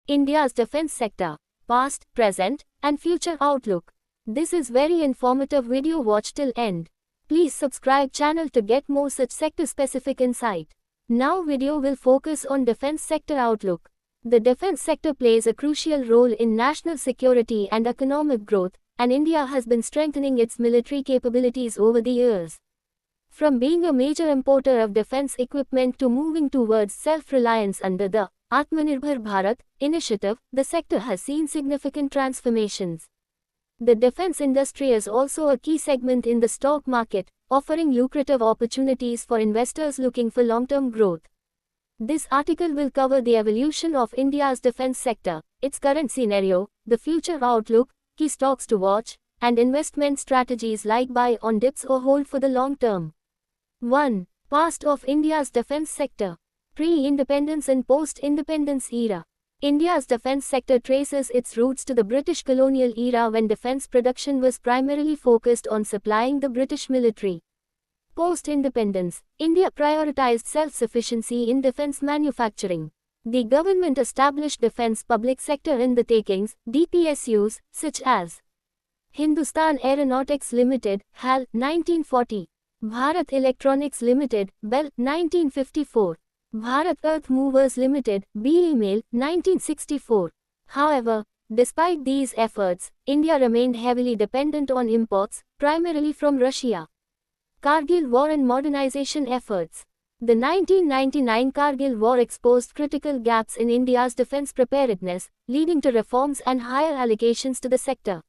India's defense sector, past, present, and future outlook. This is very informative video, watch till end. Please subscribe channel to get more such sector specific insight. Now video will focus on defense sector outlook. The defense sector plays a crucial role in national security and economic growth, and India has been strengthening its military capabilities over the years. From being a major importer of defense equipment to moving towards self-reliance under the Atmanirbhar Bharat initiative, the sector has seen significant transformations. The defense industry is also a key segment in the stock market, offering lucrative opportunities for investors looking for long-term growth. This article will cover the evolution of India's defense sector, its current scenario, the future outlook, key stocks to watch, and investment strategies like buy on dips or hold for the long term. 1. Past of India's defense sector. Pre-independence and post-independence era. India's defense sector traces its roots to the British colonial era when defense production was primarily focused on supplying the British military. Post-independence, India prioritized self-sufficiency in defense manufacturing. The government established defense public sector undertakings, DPSUs, such as Hindustan Aeronautics Limited, HAL, 1940. Bharat Electronics Limited, BEL, 1954. Bharat Earth Movers Limited, BEML, 1964. However, despite these efforts, India remained heavily dependent on imports, primarily from Russia. Kargil War and modernization efforts. The 1999 Kargil War exposed critical gaps in India's defense preparedness, leading to reforms and higher allocations to the sector.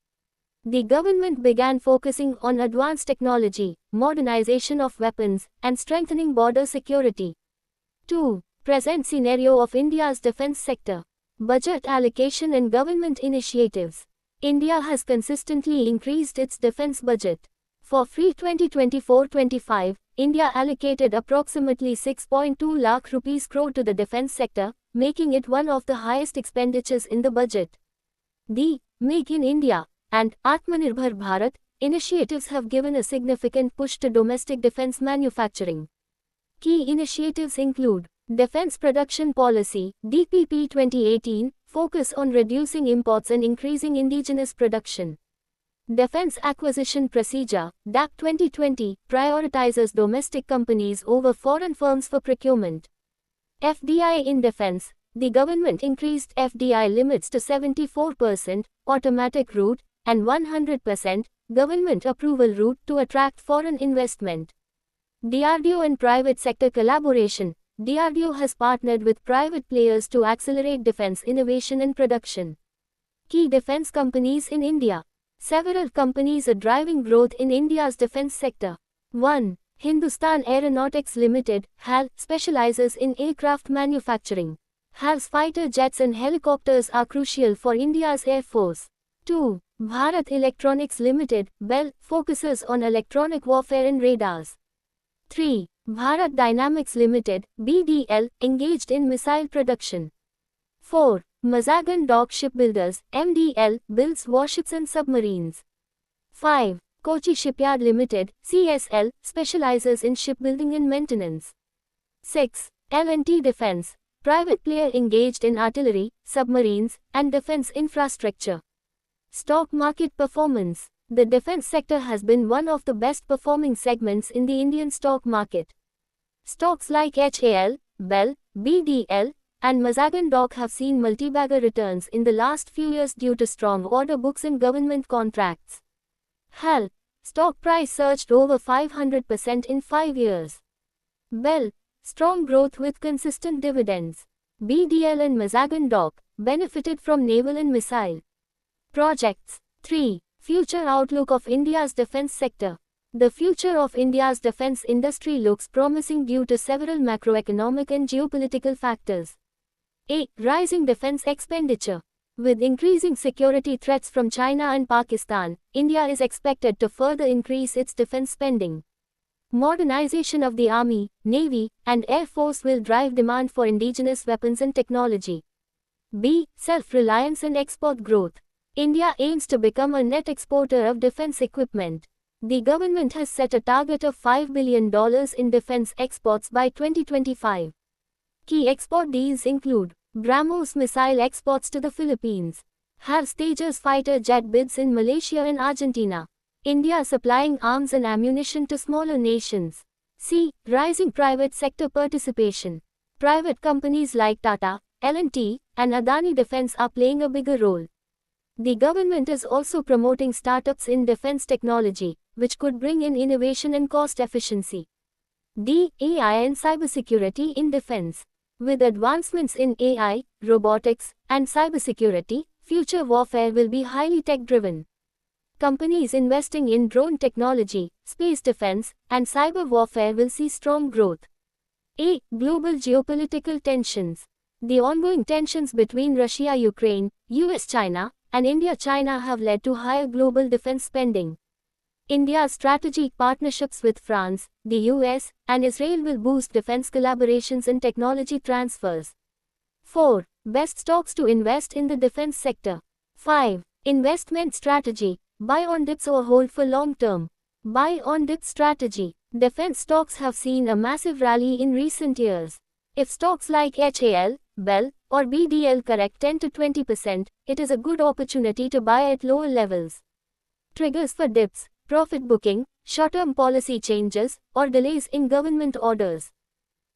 The government began focusing on advanced technology, modernization of weapons, and strengthening border security. 2. Present scenario of India's defense sector. Budget allocation and government initiatives. India has consistently increased its defense budget. For FY 2024-25, India allocated approximately 6.2 lakh rupees crore to the defense sector, making it one of the highest expenditures in the budget. The Make in India and Atmanirbhar Bharat initiatives have given a significant push to domestic defense manufacturing. Key initiatives include Defense Production Policy, DPP 2018, focus on reducing imports and increasing indigenous production. Defense Acquisition Procedure, DAP 2020, prioritizes domestic companies over foreign firms for procurement. FDI in defense, the government increased FDI limits to 74%, automatic route, and 100%, government approval route to attract foreign investment. DRDO and private sector collaboration. DRDO has partnered with private players to accelerate defense innovation and production. Key defense companies in India. Several companies are driving growth in India's defense sector. 1. Hindustan Aeronautics Limited, HAL, specializes in aircraft manufacturing. HAL's fighter jets and helicopters are crucial for India's Air Force. 2. Bharat Electronics Limited, BEL, focuses on electronic warfare and radars. 3. Bharat Dynamics Limited, BDL, engaged in missile production. 4. Mazagon Dock Shipbuilders, MDL, builds warships and submarines. 5. Kochi Shipyard Limited, CSL, specializes in shipbuilding and maintenance. 6. L&T Defense, private player engaged in artillery, submarines, and defense infrastructure. Stock market performance. The defense sector has been one of the best performing segments in the Indian stock market. Stocks like HAL, BEL, BDL, and Mazagon Dock have seen multi-bagger returns in the last few years due to strong order books and government contracts. HAL, stock price surged over 500% in 5 years. BEL, strong growth with consistent dividends. BDL and Mazagon Dock benefited from naval and missile projects. 3. Future outlook of India's defense sector. The future of India's defense industry looks promising due to several macroeconomic and geopolitical factors. A. Rising defense expenditure. With increasing security threats from China and Pakistan, India is expected to further increase its defense spending. Modernization of the Army, Navy, and Air Force will drive demand for indigenous weapons and technology. B. Self-reliance and export growth. India aims to become a net exporter of defense equipment. The government has set a target of $5 billion in defense exports by 2025. Key export deals include BrahMos missile exports to the Philippines. Have Tejas fighter jet bids in Malaysia and Argentina. India supplying arms and ammunition to smaller nations. C. Rising private sector participation. Private companies like Tata, L&T, and Adani Defence are playing a bigger role. The government is also promoting startups in defense technology, which could bring in innovation and cost efficiency. D. AI and cybersecurity in defense. With advancements in AI, robotics, and cybersecurity, future warfare will be highly tech-driven. Companies investing in drone technology, space defense, and cyber warfare will see strong growth. A. Global geopolitical tensions. The ongoing tensions between Russia-Ukraine, US-China, and India-China have led to higher global defense spending. India's strategic partnerships with France, the US, and Israel will boost defense collaborations and technology transfers. 4. Best stocks to invest in the defense sector. 5. Investment strategy. Buy on dips or hold for long term. Buy on dip strategy. Defense stocks have seen a massive rally in recent years. If stocks like HAL, BEL, or BDL correct 10 to 20%, it is a good opportunity to buy at lower levels. Triggers for dips: profit booking, short-term policy changes, or delays in government orders.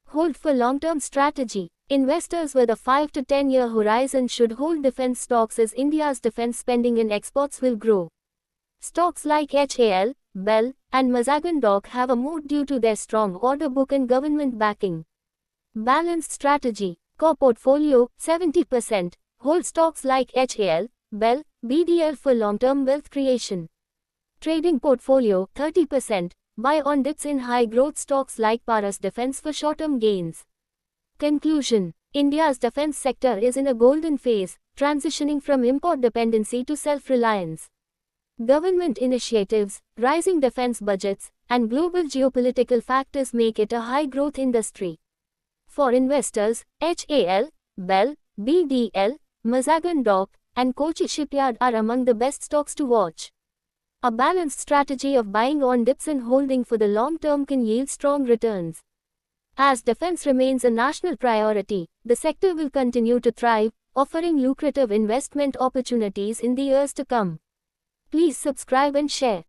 Hold for long-term strategy. Investors with a 5 to 10-year horizon should hold defense stocks as India's defense spending and exports will grow. Stocks like HAL, BEL, and Mazagon Dock have a moat due to their strong order book and government backing. Balanced strategy. Core portfolio, 70%. Hold stocks like HAL, BEL, BDL for long-term wealth creation. Trading portfolio, 30%. Buy on dips in high-growth stocks like Paras Defense for short-term gains. Conclusion. India's defense sector is in a golden phase, transitioning from import dependency to self-reliance. Government initiatives, rising defense budgets, and global geopolitical factors make it a high-growth industry. For investors, HAL, BEL, BDL, Mazagon Dock, and Kochi Shipyard are among the best stocks to watch. A balanced strategy of buying on dips and holding for the long term can yield strong returns. As defense remains a national priority, the sector will continue to thrive, offering lucrative investment opportunities in the years to come. Please subscribe and share.